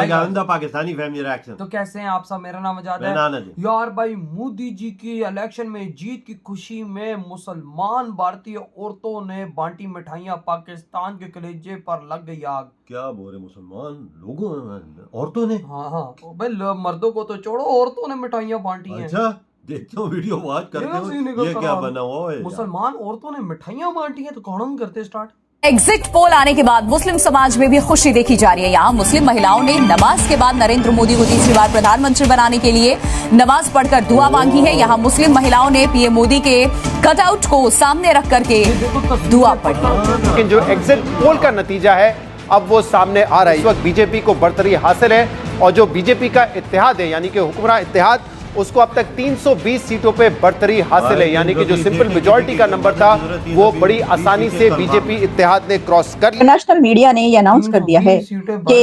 आइंदा Pakistani family reaction. तो कैसे हैं आप सब? मेरा नाम आजाद है। यार भाई, मोदी जी की इलेक्शन में जीत की खुशी में मुसलमान भारतीय औरतों ने बांटी मिठाइयां, पाकिस्तान के कलेजे पर लग गई आग। क्या बोल रहे मुसलमान लोगों औरतों ने? हाँ भाई, मर्दों को तो छोड़ो, औरतों ने मिठाइयां बांटी हैं। अच्छा, देखते हो वीडियो वॉच करते हो, ये क्या बना हुआ है? मुसलमान औरतों ने मिठाइयां बांटी हैं, तो कौन हम करते स्टार्ट। एग्जिट पोल आने के बाद मुस्लिम समाज में भी खुशी देखी जा रही है। यहाँ मुस्लिम महिलाओं ने नमाज के बाद नरेंद्र मोदी को तीसरी बार प्रधानमंत्री बनाने के लिए नमाज पढ़कर दुआ मांगी है। यहाँ मुस्लिम महिलाओं ने पीएम मोदी के कटआउट को सामने रख करके दुआ पढ़ी। लेकिन जो एग्जिट पोल का नतीजा है अब वो सामने आ रहा है। इस वक्त बीजेपी को बढ़तरी हासिल है और जो बीजेपी का इत्तेहाद है यानी कि हुक्मरान इत्तेहाद, उसको अब तक 320 सीटों पे बढ़तरी हासिल है। यानी कि जो सिंपल मेजॉरिटी का नंबर था वो बड़ी आसानी से बीजेपी इत्तेहाद ने क्रॉस कर लिया। इंटरनेशनल मीडिया ने ये अनाउंस कर दिया है कि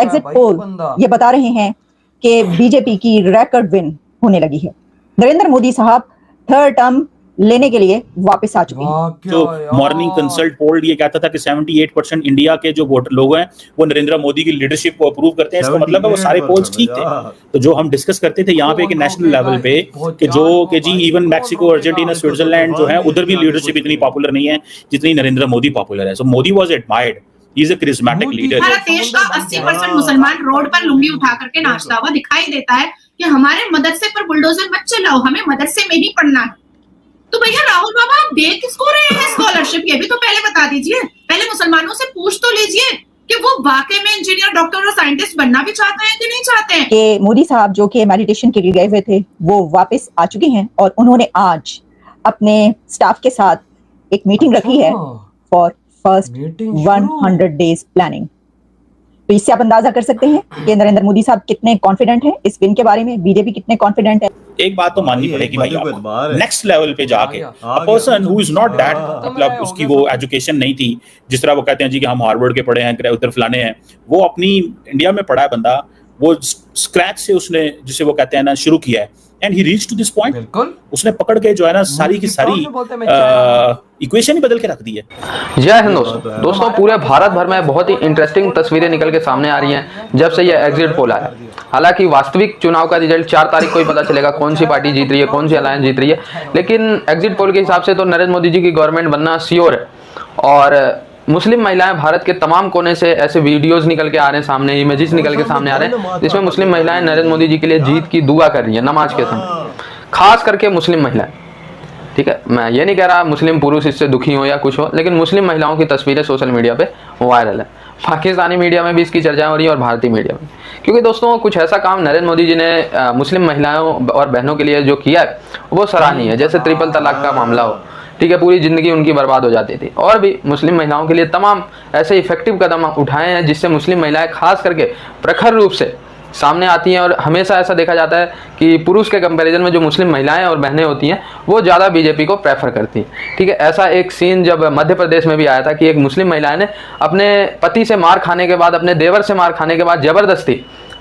एग्जिट पोल ये बता रहे हैं कि बीजेपी की रिकॉर्ड विन होने लगी है। नरेंद्र मोदी साहब थर्ड टर्म लेने के लिए वापस आ चुके हैं। तो मॉर्निंग कंसल्ट पोल ये कहता था कि 78% इंडिया के जो वोटर लोग हैं वो नरेंद्र मोदी की लीडरशिप को अप्रूव करते हैं। इसका मतलब है वो सारे पोल्स ठीक थे। तो जो हम डिस्कस करते थे यहाँ पे कि नेशनल लेवल पे कि जी इवन मैक्सिको, अर्जेंटीना, स्विट्जरलैंड जो है उधर भी लीडरशिप इतनी पॉपुलर नहीं है जितनी नरेंद्र मोदी पॉपुलर है। So Modi was admired, he is a charismatic leader. हमारा देश का 80% मुसलमान रोड पर लुंगी उठा करके नाचता हुआ दिखाई देता है कि हमारे मदरसे पर बुलडोजर मत चलाओ, हमें मदरसे में ही पढ़ना है। तो भैया राहुल बाबा, आप दे किसको रहे हैं स्कॉलरशिप? ये भी तो पहले बता दीजिए। पहले मुसलमानों से पूछ तो लीजिए कि वो वाकई में इंजीनियर, डॉक्टर और साइंटिस्ट बनना भी चाहते हैं कि नहीं चाहते हैं। कि मोदी साहब जो कि मेडिटेशन के लिए गए हुए थे वो वापस आ चुके हैं और उन्होंने आज अपने स्टाफ के साथ एक मीटिंग रखी है फॉर फर्स्ट 100 डेज प्लानिंग। तो इससे आप अंदाजा कर सकते हैं कि नरेंद्र मोदी साहब कितने कॉन्फिडेंट हैं इस विन के बारे में, बीजेपी कितने कॉन्फिडेंट है। एक बात तो माननी पड़ेगी भाई आपको, नेक्स्ट लेवल पे जाके a person who is not that, मतलब उसकी वो एजुकेशन नहीं थी जिस तरह वो कहते हैं जी कि हम हार्वर्ड के पढ़े हैं, उधर फलाने हैं, वो अपनी इंडिया में पढ़ा है बंदा, वो स्क्रैच से उसने जिसे वो कहते हैं ना शुरू किया है and he reached to this point. उसने पकड़ के जो है ना सारी की सारी इक्वेशन ही बदल के रख दी है। जय हिंद दोस्तों, पूरे भारत भर में बहुत ही इंटरेस्टिंग तस्वीरें निकल के सामने आ रही हैं जब से ये एग्जिट पोल आया। हालांकि वास्तविक चुनाव का रिजल्ट 4 तारीख को ही पता चलेगा, कौन सी पार्टी जीत रही है, कौन सी अलायंस जीत रही है। लेकिन एग्जिट पोल के हिसाब से तो नरेंद्र मोदी जी की गवर्नमेंट बनना श्योर है। और मुस्लिम महिलाएं भारत के तमाम कोने से ऐसे वीडियोस निकल के आ रहे हैं सामने, इमेजेस निकल के सामने आ रहे हैं जिसमें मुस्लिम महिलाएं नरेंद्र मोदी जी के लिए जीत की दुआ कर रही है नमाज के समय, खास करके मुस्लिम महिलाएं। ठीक है, मैं ये नहीं कह रहा मुस्लिम पुरुष इससे दुखी हो या कुछ हो, लेकिन मुस्लिम महिलाओं की तस्वीरें सोशल मीडिया पे वायरल है। पाकिस्तानी मीडिया में भी इसकी चर्चाएं हो रही है और भारतीय मीडिया में, क्योंकि दोस्तों कुछ ऐसा काम नरेंद्र मोदी जी ने मुस्लिम महिलाओं और बहनों के लिए जो किया है वो सराहनीय है। जैसे ट्रिपल तलाक का मामला हो, ठीक है, पूरी जिंदगी उनकी बर्बाद हो जाती थी, और भी मुस्लिम महिलाओं के लिए तमाम ऐसे इफेक्टिव कदम उठाए हैं जिससे मुस्लिम महिलाएं खास करके प्रखर रूप से सामने आती हैं। और हमेशा ऐसा देखा जाता है कि पुरुष के कंपैरिजन में जो मुस्लिम महिलाएं और बहनें होती हैं वो ज़्यादा बीजेपी को प्रेफर करती हैं। ठीक है, ऐसा एक सीन जब मध्य प्रदेश में भी आया था कि एक मुस्लिम महिला ने अपने पति से मार खाने के बाद, अपने देवर से मार खाने के बाद जबरदस्ती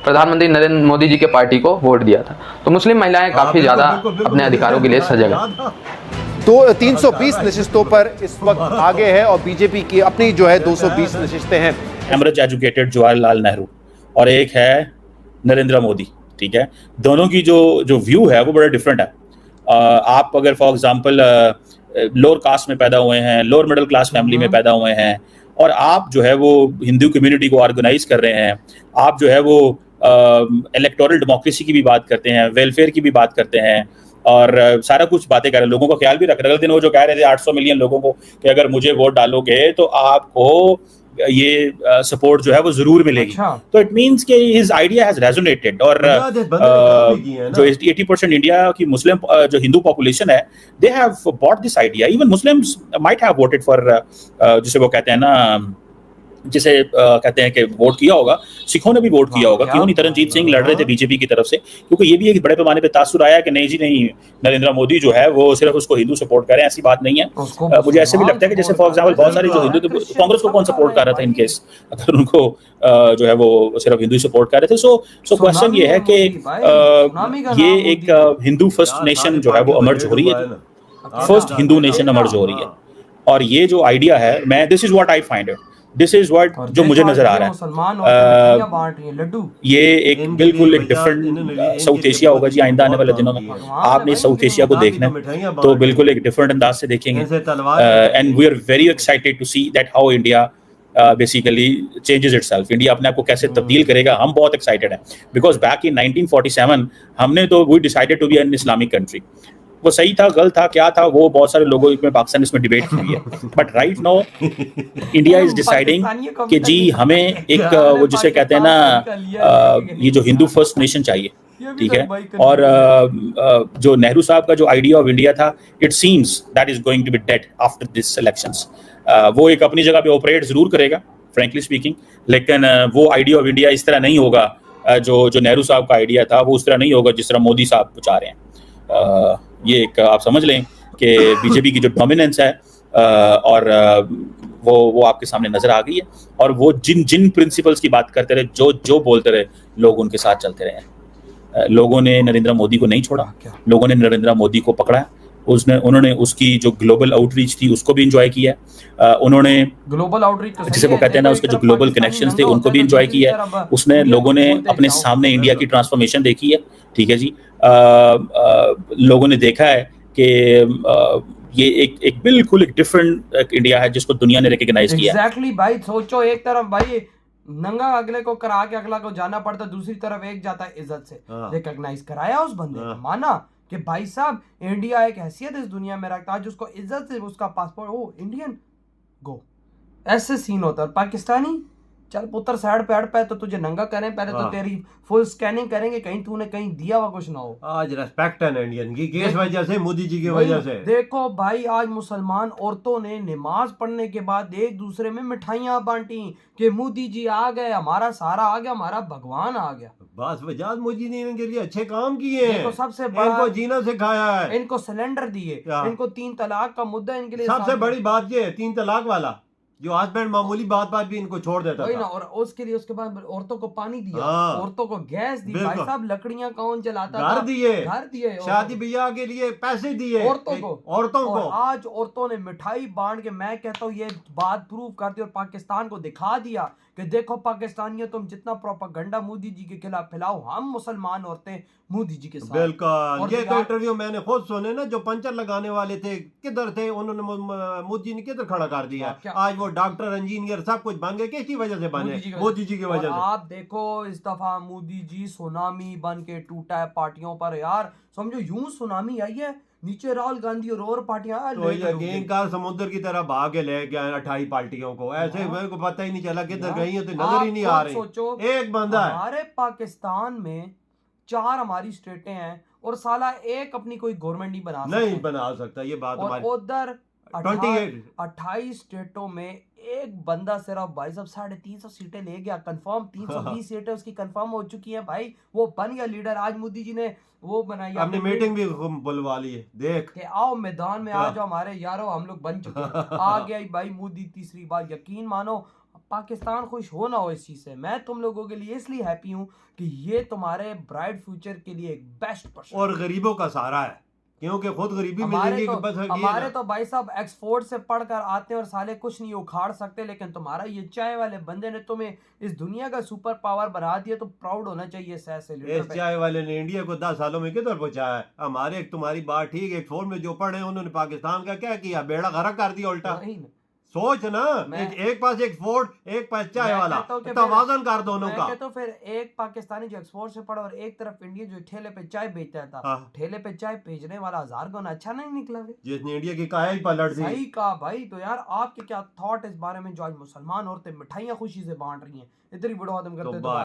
प्रधानमंत्री नरेंद्र मोदी जी के पार्टी को वोट दिया था। तो मुस्लिम महिलाएं काफ़ी ज़्यादा अपने अधिकारों के लिए सजग हैं। तो 320 नशिस्तों पर इस वक्त आगे है और बीजेपी की अपनी जो है 220 नशिस्तें हैं। एमरज एजुकेटेड जवाहरलाल नेहरू और एक है नरेंद्र मोदी। ठीक है, दोनों की जो व्यू है वो बड़ा डिफरेंट है। आप अगर फॉर एग्जांपल लोअर कास्ट में पैदा हुए हैं, लोअर मिडिल क्लास फैमिली में पैदा हुए हैं, और आप जो है वो हिंदू कम्युनिटी को ऑर्गेनाइज कर रहे हैं, आप जो है वो इलेक्टोरल डेमोक्रेसी की भी बात करते हैं, वेलफेयर की भी बात करते हैं, और सारा कुछ बातें कर रहे हैं, लोगों का ख्याल भी रख रहे हैं। दिन वो जो कह रहे थे 800 मिलियन लोगों को कि अगर मुझे वोट डालोगे तो आपको ये सपोर्ट जो है वो जरूर मिलेगी। तो इट मींस कि हिज आइडिया हैज रेजोनेटेड। और जो 80% इंडिया की मुस्लिम जो हिंदू पॉपुलेशन है, they have bought this idea. Even Muslims might have voted for जिसे वो कहते हैं ना, जिसे कहते हैं कि वोट किया होगा, सिखों ने भी वोट किया होगा। क्यों नहीं? तरनजीत सिंह लड़ रहे थे बीजेपी की तरफ से, क्योंकि ये भी एक बड़े पैमाने पे तासुर आया कि नहीं जी नहीं, नरेंद्र मोदी जो है वो सिर्फ उसको हिंदू सपोर्ट करें, ऐसी बात नहीं है। मुझे ऐसे भी लगता है कि जैसे फॉर एग्जांपल बहुत सारे जो हिंदू, कांग्रेस को कौन सपोर्ट कर रहा था इन केस, अगर उनको जो है वो सिर्फ हिंदू सपोर्ट कर रहे थे। सो क्वेश्चन ये है कि ये एक हिंदू फर्स्ट नेशन जो है वो अमर्ज हो रही है, फर्स्ट हिंदू नेशन अमर्ज हो रही है। और ये जो आइडिया है, मैं this is what I find it this is what जो मुझे नजर आ रहा है। मुसलमान और बांट रही है लड्डू। ये एक बिल्कुल एक डिफरेंट साउथ एशिया होगा जी आइंदा आने वाले दिनों में। आपने साउथ एशिया को देखना है तो बिल्कुल एक डिफरेंट अंदाज से देखेंगे। And we are very excited to see that how India basically changes itself. India अपने आप को कैसे तब्दील करेगा, हम बहुत एक्साइटेड हैं। बिकॉज बैक इन 1947 हमने तो we decided to be an Islamic country. वो सही था, गलत था, क्या था, वो बहुत सारे लोगों में पाकिस्तान इसमें डिबेट हुई है। But right now India is deciding कि जी हमें एक वो जिसे कहते हैं ना ये जो हिंदू फर्स्ट नेशन चाहिए, ठीक है। और जो नेहरू साहब का जो आइडिया ऑफ इंडिया था, it seems that is going to be dead after this elections. वो एक अपनी जगह पे ऑपरेट जरूर करेगा फ्रेंकली स्पीकिंग, लेकिन वो आइडिया ऑफ इंडिया इस तरह नहीं होगा जो नेहरू साहब का आइडिया था, वो उस तरह नहीं होगा जिस तरह मोदी साहब चाह रहे हैं। ये एक आप समझ लें कि बीजेपी की जो डोमिनेंस है और वो आपके सामने नजर आ गई है। और वो जिन प्रिंसिपल्स की बात करते रहे, जो बोलते रहे, लोग उनके साथ चलते रहे। लोगों ने नरेंद्र मोदी को नहीं छोड़ा, लोगों ने नरेंद्र मोदी को पकड़ा। उन्होंने उसकी जो ग्लोबल आउटरीच थी उसको भी इंजॉय किया। उन्होंने ग्लोबल आउटरीच जिसे वो कहते हैं ना, उसके जो ग्लोबल कनेक्शंस थे उनको भी इंजॉय किया है उसने। लोगों ने अपने सामने इंडिया की ट्रांसफॉर्मेशन देखी है, ठीक है जी। लोगों ने देखा है कि ये एक बिल्कुल एक डिफरेंट इंडिया है जिसको दुनिया ने रिकॉग्नाइज किया। एग्जैक्टली भाई, सोचो एक तरफ भाई नंगा अगले को करा के अगला को जाना पड़ता, दूसरी तरफ एक जाता है इज्जत से। रिकॉग्नाइज कराया उस बंदे ने, माना कि भाई साहब इंडिया एक हैसियत इस दुनिया में रखता है, जिसको इज्जत से उसका पासपोर्ट ओ इंडियन गो, ऐसे सीन होता है। पाकिस्तानी चल पुत्र साइड पे हट पे तो तुझे नंगा करें, पहले तो तेरी फुल स्कैनिंग करेंगे, कहीं तूने कहीं दिया हुआ कुछ ना हो। आज रेस्पेक्ट है ना इंडियन की, किस वजह से? मोदी जी की वजह से। देखो भाई, आज मुसलमान औरतों ने नमाज पढ़ने के बाद एक दूसरे में मिठाइयां बांटी कि मोदी जी आ गए, हमारा सारा आ गया, हमारा भगवान आ गया। बस वजह मोदी ने इनके लिए अच्छे काम किए हैं। देखो सबसे बड़ा इनको जीना सिखाया है, इनको सिलेंडर दिए, इनको 3 तलाक का मुद्दा इनके लिए सबसे बड़ी बात ये है 3 तलाक वाला, जो हस्बैंड मामूली बात भी इनको छोड़ देता था ना। और उसके लिए उसके बाद औरतों को पानी दिया, औरतों को गैस दी, भाई साहब लकड़ियां कौन जलाता था, घर दिए, शादी ब्याह के लिए पैसे दिए औरतों को। आज औरतों ने मिठाई बांट के, मैं कहता हूँ ये बात प्रूव करती और पाकिस्तान को दिखा दिया कि देखो पाकिस्तानियों, तुम जितना प्रोपेगेंडा मोदी जी के खिलाफ फैलाओ, हम मुसलमान औरतें मोदी जी के साथ। बिल्कुल, ये तो इंटरव्यू मैंने खुद सुने ना, जो पंचर लगाने वाले थे किधर थे, उन्होंने मोदी जी ने किधर खड़ा कर दिया। आज वो डॉक्टर इंजीनियर सब कुछ बन गए, किसकी वजह से बने? मोदी जी की वजह से। आप देखो इस दफा मोदी जी सुनामी बन के टूटा है पार्टियों पर। यार समझो यूं सुनामी आई है, नीचे राहुल गांधी और पार्टियां तो समुद्र की तरह भाग के ले गए 28 पार्टियों को, ऐसे मेरे को पता ही नहीं चला किधर गई है, तो नजर ही नहीं आ रही। सोचो एक बंदा है हमारे पाकिस्तान में 4 हमारी स्टेटें हैं और साला एक अपनी कोई गवर्नमेंट नहीं बना सकता, ये बात हमारी। उधर 28 स्टेटों में एक बंदा सिर्फ भाई साहब 350 सीटें ले गया, कंफर्म 320 सीटें उसकी कंफर्म हो चुकी हैं भाई, वो बन गया लीडर। आज मोदी जी ने वो बनाई, हमने मीटिंग भी बुलवा ली है, देख के आओ मैदान में आ जाओ हमारे यारो, हम लोग बन चुके हैं। आ गया भाई मोदी तीसरी बार, यकीन मानो पाकिस्तान खुश हो ना हो इस चीज से। मैं तुम लोगों के लिए इसलिए हैप्पी हूँ कि ये तुम्हारे ब्राइट फ्यूचर के लिए एक बेस्ट पर्सन और गरीबों का सहारा है, क्योंकि खुद गरीबी में हमारे तो भाई साहब एक्सपोर्ट से पढ़कर आते हैं और साले कुछ नहीं उखाड़ सकते, लेकिन तुम्हारा ये चाय वाले बंदे ने तुम्हें इस दुनिया का सुपर पावर बना दिया, तो प्राउड होना चाहिए। इस चाय वाले ने इंडिया को 10 सालों में किधर पहुंचाया है? हमारे तुम्हारी बात ठीक है, एक्सपोर्ट में जो पढ़े उन्होंने पाकिस्तान का क्या किया, बेड़ा गर्क कर दिया उल्टा। सोच ना, एक पास एक्सपोर्ट, एक पास चाय वाला, तवाज़ुन कर दोनों का। तो फिर एक पाकिस्तानी जो एक्सपोर्ट से पढ़ा और एक तरफ इंडिया जो ठेले पे चाय बेचता था, ठेले पे चाय बेचने वाला 1000 गुना अच्छा नहीं निकला जिसने इंडिया की काया ही पलट दी। सही कहा भाई। तो यार आपके क्या थॉट इस बारे में, जो आज मुसलमान औरतें मिठाइयाँ खुशी से बांट रही हैं? इतनी बड़ा आदम करते